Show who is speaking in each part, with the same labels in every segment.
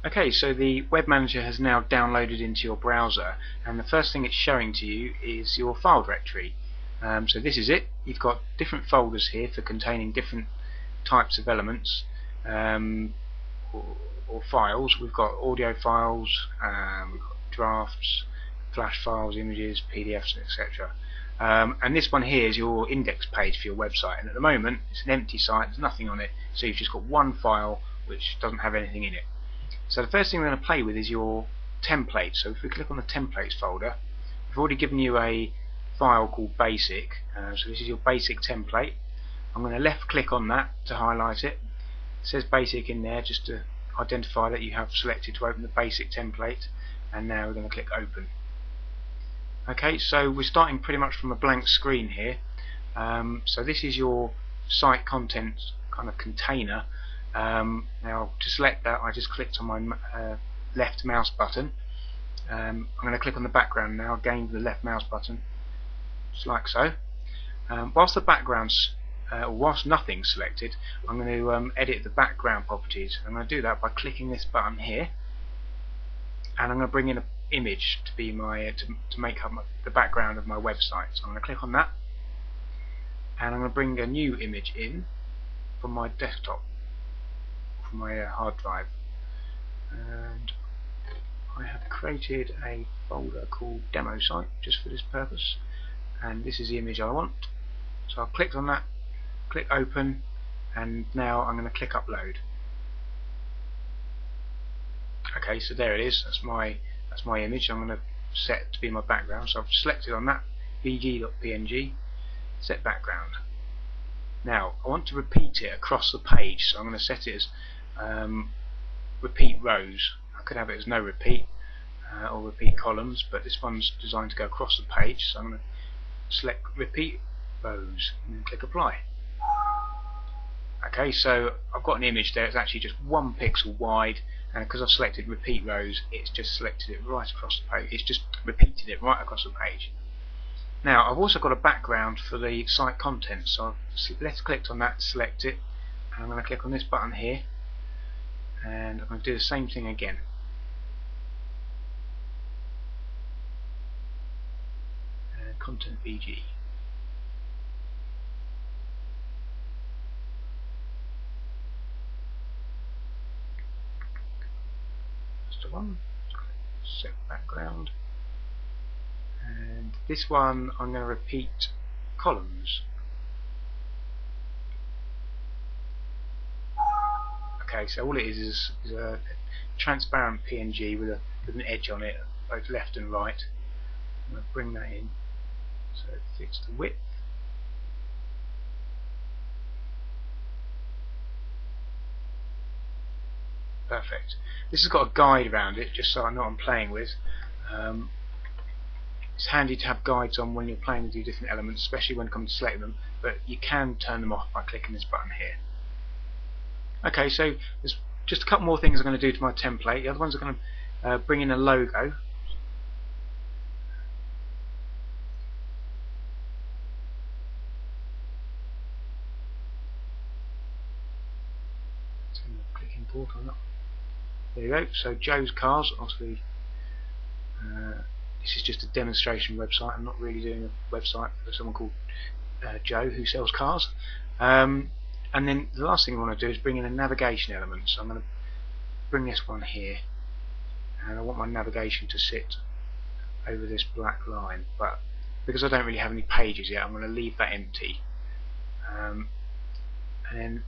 Speaker 1: Okay, so the web manager has now downloaded into your browser, and the first thing it's showing to you is your file directory. So this is it. You've got different folders here for containing different types of elements or files. We've got audio files, we've got drafts, flash files, images, PDFs, etc. And this one here is your index page for your website, and at the moment it's an empty site, there's nothing on it, so you've just got one file which doesn't have anything in it. So the first thing we're going to play with is your template. So if we click on the templates folder, we've already given you a file called basic. So this is your basic template. I'm going to left click on that to highlight it. It says basic in there just to identify that you have selected to open the basic template, and now we're going to click open. Okay, so we're starting pretty much from a blank screen here. So this is your site content kind of container. Now to select that, I just clicked on my left mouse button. I'm going to click on the background now, again with the left mouse button, just like so. Whilst the background's whilst nothing's selected, I'm going to edit the background properties. I'm going to do that by clicking this button here, and I'm going to bring in an image to be my to make up the background of my website. So I'm going to click on that, and I'm going to bring a new image in from my desktop, from my hard drive, and I have created a folder called demo site just for this purpose, and this is the image I want. So I've clicked on that, click open, and now I'm going to click upload. Okay, so there it is. That's my image. I'm going to set to be my background. So I've selected on that bg.png, set background. Now I want to repeat it across the page, so I'm going to set it as repeat rows. I could have it as no repeat or repeat columns, but this one's designed to go across the page, so I'm going to select repeat rows and then click apply. Okay, so I've got an image there. It's actually just 1 pixel wide, and because I've selected repeat rows, it's just selected it right across the page. It's just repeated it right across the page. Now I've also got a background for the site content, so I've left clicked on that, select it, and I'm going to click on this button here, and I'm going to do the same thing again. And content BG. That's the one. Set background. And this one I'm going to repeat columns. Okay, so all it is a transparent PNG with an edge on it, both left and right. I'm going to bring that in so it fits the width. Perfect. This has got a guide around it, just so I know what I'm playing with. It's handy to have guides on when you're playing with your different elements, especially when it comes to selecting them, but you can turn them off by clicking this button here. Okay, so there's just a couple more things I'm going to do to my template. The other ones are going to bring in a logo. So click import on that. There you go. So Joe's Cars, obviously. This is just a demonstration website. I'm not really doing a website for someone called Joe who sells cars. And then the last thing I want to do is bring in a navigation element. So I'm going to bring this one here, and I want my navigation to sit over this black line, but because I don't really have any pages yet, I'm going to leave that empty. And then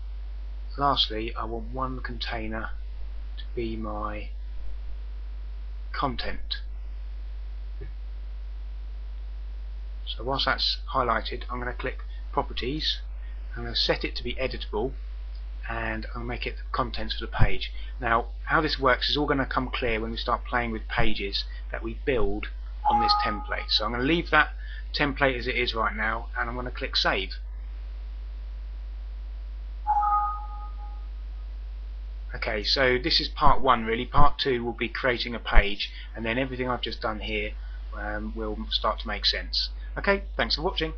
Speaker 1: lastly, I want one container to be my content. So whilst that's highlighted, I'm going to click properties. I'm going to set it to be editable, and I'll make it the contents of the page. Now how this works is all going to come clear when we start playing with pages that we build on this template. So I'm going to leave that template as it is right now, and I'm going to click save. Okay, so this is part one really. Part two will be creating a page, and then everything I've just done here will start to make sense. Okay, thanks for watching.